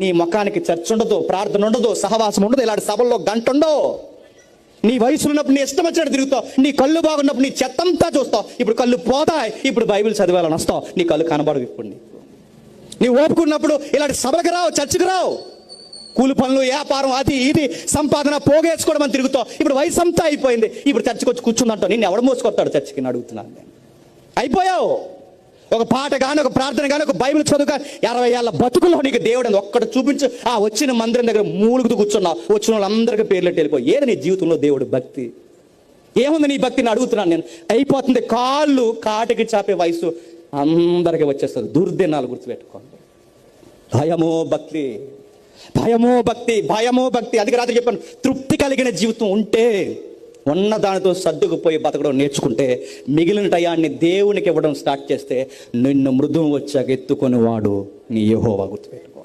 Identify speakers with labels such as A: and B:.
A: నీ ముఖానికి చర్చ ఉండదు, ప్రార్థన ఉండదు, సహవాసం ఉండదు, ఇలాంటి సభల్లో గంట ఉండవు. నీ వయసులో ఉన్నప్పుడు నీ ఇష్టం వచ్చినట్టు తిరుగుతావు. నీ కళ్ళు బాగున్నప్పుడు నీ చెత్తంతా చూస్తావు. ఇప్పుడు కళ్ళు పోతాయి, ఇప్పుడు బైబిల్ చదివాలని వస్తావు, నీ కళ్ళు కనబడవు. ఇప్పుడు నీ ఓపుకున్నప్పుడు ఇలాంటి సభలకు రావు, చర్చకు రావు. కూలి పనులు, వ్యాపారం, అది ఇది సంపాదన పోగేసుకోవడం అని తిరుగుతావు. ఇప్పుడు వయసు అంతా అయిపోయింది, ఇప్పుడు చర్చకు వచ్చి కూర్చుందంటావు. నిన్ను ఎవడు మోసుకొస్తాడు చర్చకి? అడుగుతున్నాను నేను. అయిపోయావు. ఒక పాట కానీ, ఒక ప్రార్థన కానీ, ఒక బైబిల్ చదువు కానీ, 60 ఏళ్ళ బతుకుల్లో నీకు దేవుడు అని ఒక్కటి చూపించు. ఆ వచ్చిన మందిరం దగ్గర మూలుగుతూ కూర్చున్నావు, వచ్చిన వాళ్ళందరికీ పేర్లెట్టి వెళ్ళిపోయి. ఏది నీ జీవితంలో దేవుడు భక్తి? ఏముంది నీ భక్తిని అడుగుతున్నాను నేను. అయిపోతుంది. కాళ్ళు కాటికి చాపే వయసు అందరికీ వచ్చేస్తుంది. దుర్దినాలు గుర్తుపెట్టుకోండి. భయమో భక్తి, భయమో భక్తి, భయమో భక్తి. అందుకే రాత్రి చెప్పాను, తృప్తి కలిగిన జీవితం ఉంటే, ఉన్న దానితో సర్దుకుపోయి బతకడం నేర్చుకుంటే, మిగిలిన టయాన్ని దేవునికి ఇవ్వడం స్టార్ట్ చేస్తే, నిన్ను మృదువు వచ్చాక ఎత్తుకొని వాడు నీ యెహోవా. గుర్తుపెట్టుకో.